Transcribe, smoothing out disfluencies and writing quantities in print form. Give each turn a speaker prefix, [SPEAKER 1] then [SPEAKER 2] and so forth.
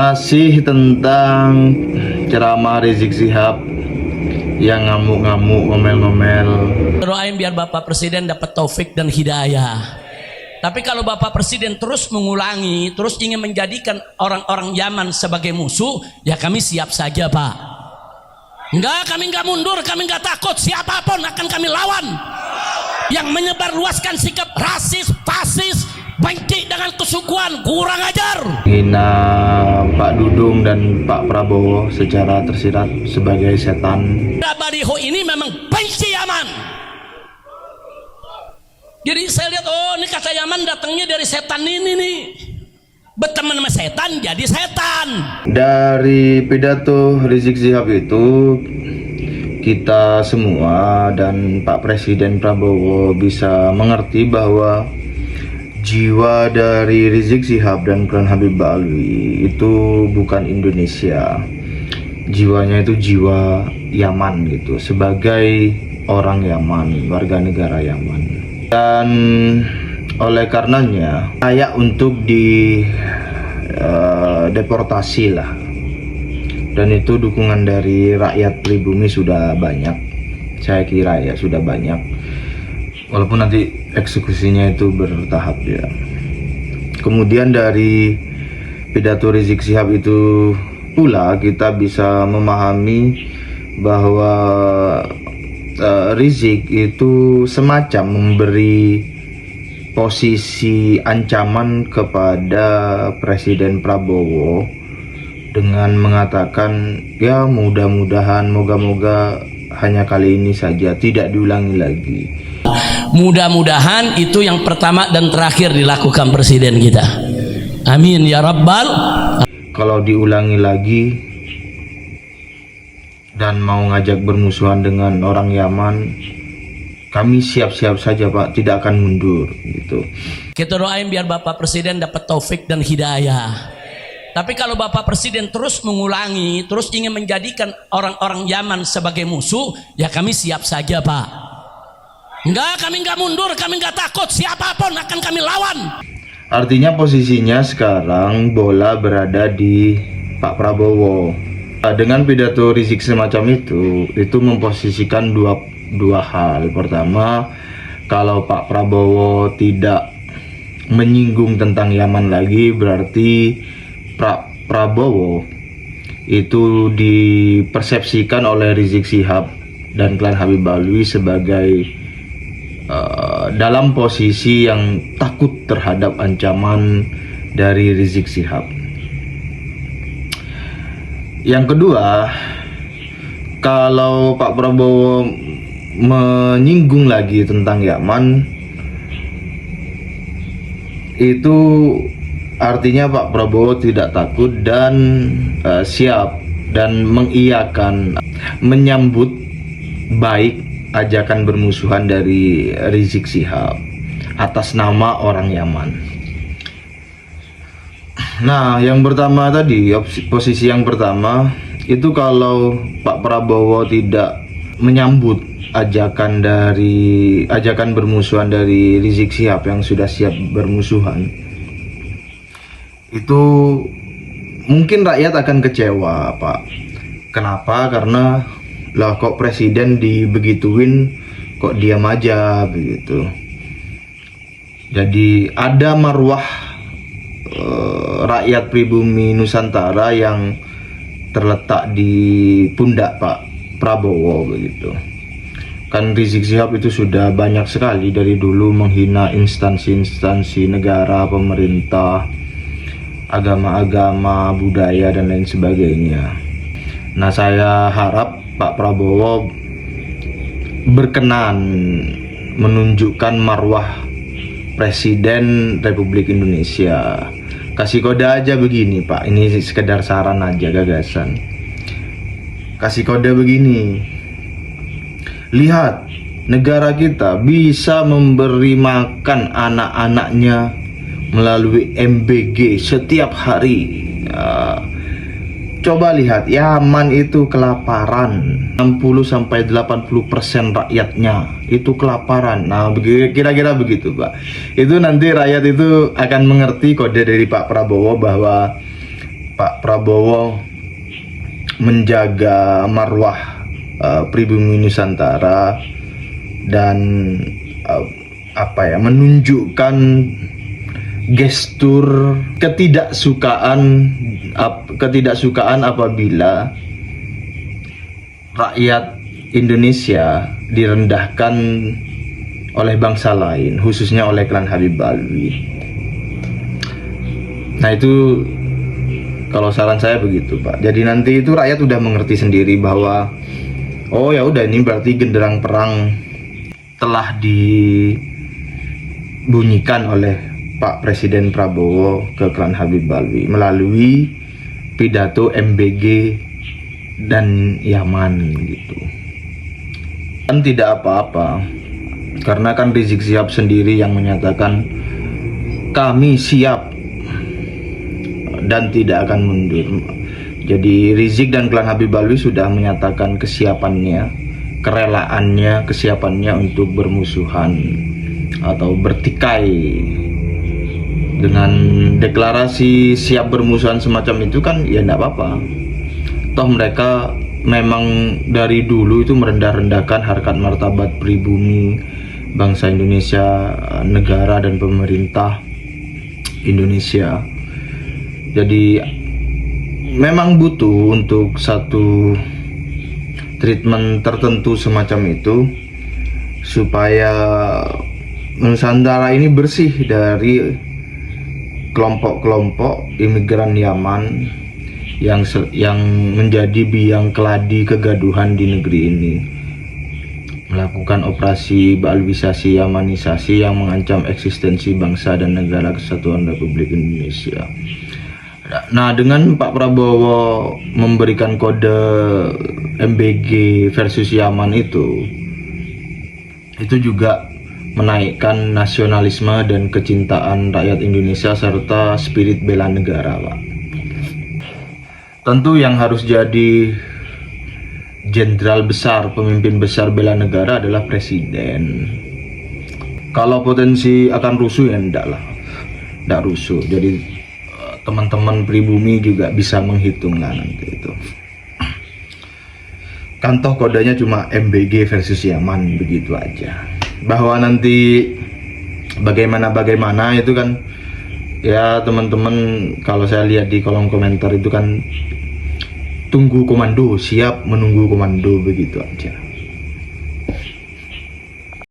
[SPEAKER 1] Masih tentang ceramah Rizik Syihab yang ngamuk-ngamuk, ngomel-ngomel.
[SPEAKER 2] Doain biar Bapak Presiden dapat taufik dan hidayah. Tapi kalau Bapak Presiden terus mengulangi, terus ingin menjadikan orang-orang Yaman sebagai musuh, ya kami siap saja, Pak. Enggak, kami enggak mundur, kami enggak takut. Siapapun akan kami lawan. Yang menyebarluaskan sikap rasis, fasis, benci dengan kesukuan, kurang ajar.
[SPEAKER 1] Hina Pak Dudung dan Pak Prabowo secara tersirat sebagai setan.
[SPEAKER 2] Baliho ini memang benci Yaman. Jadi saya lihat, oh ini kata Yaman datangnya dari setan ini nih. Berteman sama setan jadi setan. Dari
[SPEAKER 1] pidato Rizik Syihab itu kita semua dan Pak Presiden Prabowo bisa mengerti bahwa jiwa dari Rizik Syihab dan klan Habib Alwi itu bukan Indonesia. Jiwanya itu jiwa Yaman gitu, sebagai orang Yaman, warga negara Yaman. Dan oleh karenanya layak untuk deportasi lah. Dan itu dukungan dari rakyat pribumi sudah banyak. Saya kira ya sudah banyak. Walaupun nanti eksekusinya itu bertahap ya. Kemudian dari pidato Rizik Syihab itu pula kita bisa memahami bahwa Rizik itu semacam memberi posisi ancaman kepada Presiden Prabowo dengan mengatakan ya mudah-mudahan, moga-moga hanya kali ini saja, tidak diulangi lagi.
[SPEAKER 2] Mudah-mudahan itu yang pertama dan terakhir dilakukan presiden kita. Amin ya rabbal.
[SPEAKER 1] Kalau diulangi lagi dan mau ngajak bermusuhan dengan orang Yaman, kami siap-siap saja Pak, tidak akan mundur gitu.
[SPEAKER 2] Kita doain biar Bapak Presiden dapat taufik dan hidayah. Tapi kalau Bapak Presiden terus mengulangi, terus ingin menjadikan orang-orang Yaman sebagai musuh, ya kami siap saja Pak. Enggak, kami enggak mundur, kami enggak takut. Siapapun akan kami lawan.
[SPEAKER 1] Artinya posisinya sekarang bola berada di Pak Prabowo. Dengan pidato Rizik semacam itu memposisikan dua hal. Pertama, kalau Pak Prabowo tidak menyinggung tentang Yaman lagi, berarti Pak Prabowo itu dipersepsikan oleh Rizik Syihab dan klan Habib Alwi sebagai dalam posisi yang takut terhadap ancaman dari Rizik Syihab. Yang kedua, kalau Pak Prabowo menyinggung lagi tentang Yaman, itu artinya Pak Prabowo tidak takut dan siap dan mengiyakan, menyambut baik ajakan bermusuhan dari Rizik Syihab atas nama orang Yaman. Nah, yang pertama tadi, posisi yang pertama itu kalau Pak Prabowo tidak menyambut ajakan bermusuhan dari Rizik Syihab yang sudah siap bermusuhan, itu mungkin rakyat akan kecewa Pak. Kenapa? Karena lah kok presiden dibegituin kok diam aja begitu. Jadi ada marwah rakyat pribumi Nusantara yang terletak di pundak Pak Prabowo begitu. Kan Rizik Syihab itu sudah banyak sekali dari dulu menghina instansi-instansi negara, pemerintah, agama-agama, budaya dan lain sebagainya. Nah, saya harap Pak Prabowo berkenan menunjukkan marwah Presiden Republik Indonesia. Kasih kode aja begini Pak, ini sekedar saran aja, gagasan. Kasih kode begini, lihat negara kita bisa memberi makan anak-anaknya melalui MBG setiap hari. Coba lihat, Yaman itu kelaparan, 60-80% rakyatnya itu kelaparan. Nah, kira-kira begitu Pak. Itu nanti rakyat itu akan mengerti kode dari Pak Prabowo bahwa Pak Prabowo menjaga marwah pribumi Nusantara dan menunjukkan gestur ketidaksukaan apabila rakyat Indonesia direndahkan oleh bangsa lain, khususnya oleh klan Habib Alwi. Nah itu kalau saran saya begitu, Pak. Jadi nanti itu rakyat udah mengerti sendiri bahwa oh ya udah, ini berarti genderang perang telah dibunyikan oleh Pak Presiden Prabowo ke klan Habib Alwi melalui pidato MBG dan Yaman gitu. Kan tidak apa-apa, karena kan Rizik Syihab sendiri yang menyatakan kami siap dan tidak akan mundur. Jadi Rizik dan klan Habib Alwi sudah menyatakan kesiapannya, kerelaannya, kesiapannya untuk bermusuhan atau bertikai. Dengan deklarasi siap bermusuhan semacam itu kan ya enggak apa-apa. Toh mereka memang dari dulu itu merendah-rendahkan harkat martabat pribumi bangsa Indonesia, negara dan pemerintah Indonesia. Jadi memang butuh untuk satu treatment tertentu semacam itu supaya Nusantara ini bersih dari kelompok-kelompok imigran Yaman yang menjadi biang keladi kegaduhan di negeri ini, melakukan operasi Baalwisasi Yamanisasi yang mengancam eksistensi bangsa dan negara kesatuan Republik Indonesia. Nah, dengan Pak Prabowo memberikan kode MBG versus Yaman itu juga menaikkan nasionalisme dan kecintaan rakyat Indonesia serta spirit bela negara, Pak. Tentu yang harus jadi jenderal besar, pemimpin besar bela negara adalah presiden. Kalau potensi akan rusuh ya enggak rusuh. Jadi teman-teman pribumi juga bisa menghitung lah nanti itu. Kan toh kodenya cuma MBG versus Yaman, begitu aja. Bahwa nanti bagaimana itu kan ya teman-teman, kalau saya lihat di kolom komentar itu kan tunggu komando, siap menunggu komando, begitu aja.